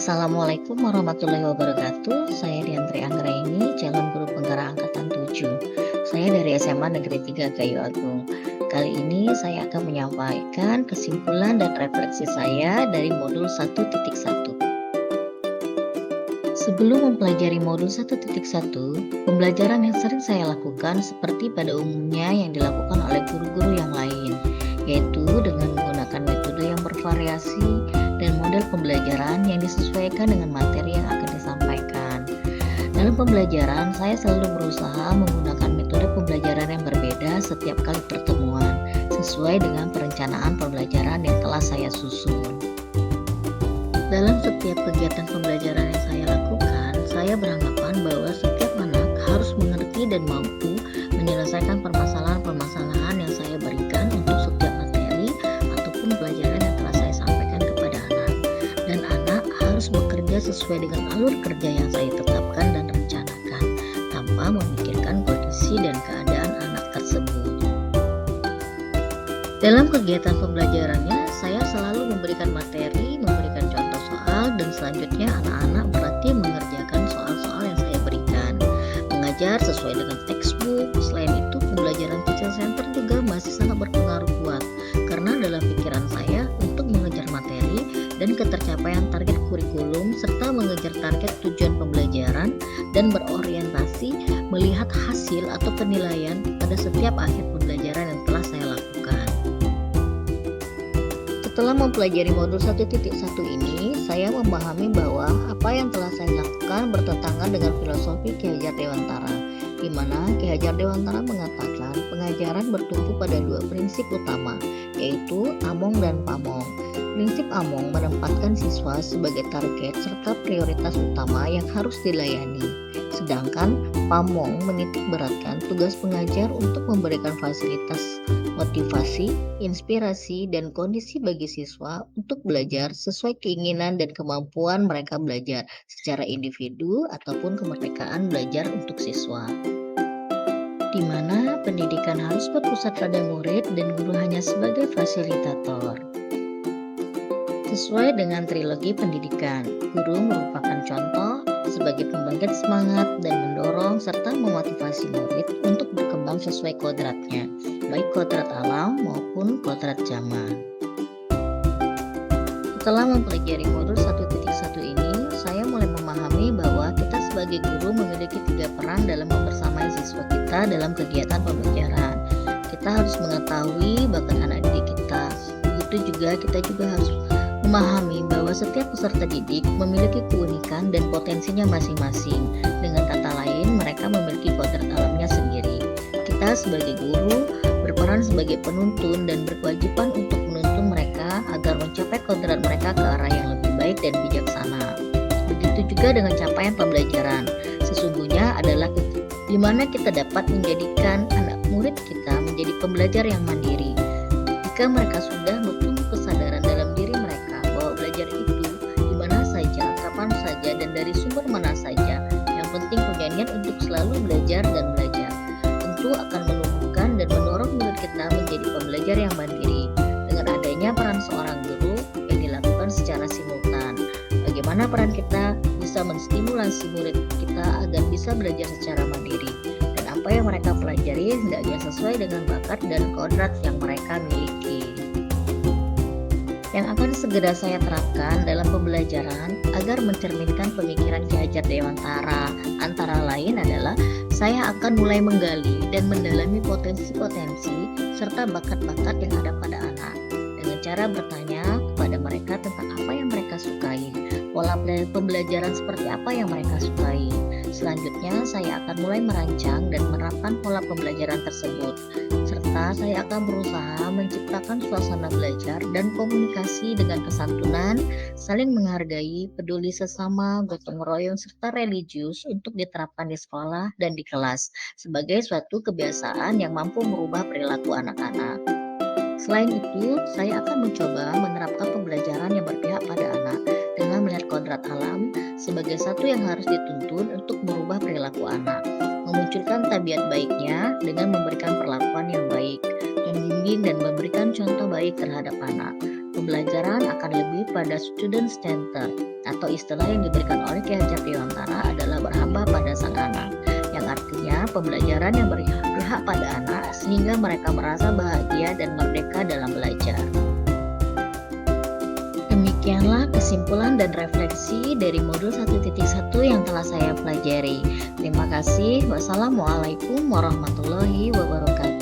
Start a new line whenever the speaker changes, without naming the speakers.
Assalamualaikum warahmatullahi wabarakatuh. Saya Diantri Anggraini, calon guru penggerak angkatan 7. Saya dari SMA Negeri 3 Gayo Agung. Kali ini saya akan menyampaikan kesimpulan dan refleksi saya dari modul 1.1. Sebelum mempelajari modul 1.1, pembelajaran yang sering saya lakukan seperti pada umumnya yang dilakukan oleh guru-guru yang lain, yaitu dengan menggunakan metode yang bervariasi dan model pembelajaran yang disesuaikan dengan materi yang akan disampaikan. Dalam pembelajaran, saya selalu berusaha menggunakan metode pembelajaran yang berbeda setiap kali pertemuan, sesuai dengan perencanaan pembelajaran yang telah saya susun. Dalam setiap kegiatan pembelajaran yang saya lakukan, saya beranggapan bahwa setiap anak harus mengerti dan mampu menyelesaikan permasalahan-permasalahan yang saya berikan untuk setiap materi ataupun pelajaran yang telah saya sampaikan kepada anak. Dan anak harus bekerja sesuai dengan alur kerja yang saya tetapkan dan rencanakan, tanpa memikirkan kondisi dan keadaan anak tersebut. Dalam kegiatan pembelajarannya, saya selalu memberikan materi, memberikan contoh soal, dan selanjutnya anak-anak berlatih mengerjakan soal-soal yang saya berikan. Mengajar sesuai dengan textbook. Selain itu, pembelajaran teacher center juga masih sangat berpengaruh kuat, karena dalam pikiran saya untuk mengejar materi dan ketercapaian target kurikulum serta mengejar target tujuan pembelajaran dan berorientasi melihat hasil atau penilaian pada setiap akhir pembelajaran yang telah saya lakukan. Setelah mempelajari modul 1.1 ini, saya memahami bahwa apa yang telah saya lakukan bertentangan dengan filosofi Ki Hajar Dewantara, di mana Ki Hajar Dewantara mengatakan pengajaran bertumpu pada dua prinsip utama, yaitu Among dan Pamong. Prinsip Among menempatkan siswa sebagai target serta prioritas utama yang harus dilayani, sedangkan Pamong menitikberatkan tugas pengajar untuk memberikan fasilitas, motivasi, inspirasi, dan kondisi bagi siswa untuk belajar sesuai keinginan dan kemampuan mereka belajar secara individu ataupun kemerdekaan belajar untuk siswa. Di mana pendidikan harus berpusat pada murid dan guru hanya sebagai fasilitator. Sesuai dengan trilogi pendidikan, guru merupakan contoh sebagai pembangkit semangat dan mendorong serta memotivasi murid untuk berkembang sesuai kodratnya, baik kodrat alam maupun kodrat zaman. Setelah mempelajari modul 1.1 ini, saya mulai memahami bahwa kita sebagai guru memiliki 3 peran dalam membersamai siswa kita dalam kegiatan pembelajaran. Kita harus mengetahui bakat anak didik kita. Begitu juga kita juga harus memahami bahwa setiap peserta didik memiliki keunikan dan potensinya masing-masing. Dengan kata lain, mereka memiliki kodrat alamnya sendiri. Kita sebagai guru berperan sebagai penuntun dan berkewajiban untuk menuntun mereka agar mencapai kodrat mereka ke arah yang lebih baik dan bijaksana. Begitu juga dengan capaian pembelajaran. Sesungguhnya adalah di mana kita dapat menjadikan anak murid kita menjadi pembelajar yang mandiri. Jika mereka sudah bertumbuh kesadaran dalam diri mereka bahwa belajar itu di mana saja, kapan saja, dan dari sumber mana saja, yang penting punya niat untuk selalu belajar dan belajar, tentu akan menumbuhkan dan mendorong murid kita menjadi pembelajar yang mandiri dengan adanya peran seorang guru yang dilakukan secara simultan. Bagaimana peran kita bisa menstimulasi murid kita agar bisa belajar secara mandiri, dan apa yang mereka pelajari hendaknya sesuai dengan bakat dan kodrat yang mereka miliki. Yang akan segera saya terapkan dalam pembelajaran agar mencerminkan pemikiran Ki Hajar Dewantara antara lain adalah saya akan mulai menggali dan mendalami potensi-potensi serta bakat-bakat yang ada pada anak dengan cara bertanya kepada mereka tentang apa yang mereka sukai, pola pembelajaran seperti apa yang mereka sukai. Selanjutnya saya akan mulai merancang dan menerapkan pola pembelajaran tersebut, serta saya akan berusaha menciptakan suasana belajar dan komunikasi dengan kesantunan, saling menghargai, peduli sesama, gotong royong, serta religius untuk diterapkan di sekolah dan di kelas sebagai suatu kebiasaan yang mampu merubah perilaku anak-anak. Selain itu, saya akan mencoba menerapkan pembelajaran yang berpihak pada anak dengan melihat kodrat alam sebagai satu yang harus dituntun untuk merubah perilaku anak, memunculkan tabiat baiknya dengan memberikan perlakuan yang baik, membimbing dan memberikan contoh baik terhadap anak, pembelajaran akan lebih pada student center, atau istilah yang diberikan oleh Ki Hajar Dewantara adalah berhamba pada sang anak, yang artinya pembelajaran yang berpihak pada anak sehingga mereka merasa bahagia dan merdeka dalam belajar. Demikianlah kesimpulan dan refleksi dari modul 1.1 yang telah saya pelajari. Terima kasih. Wassalamualaikum warahmatullahi wabarakatuh.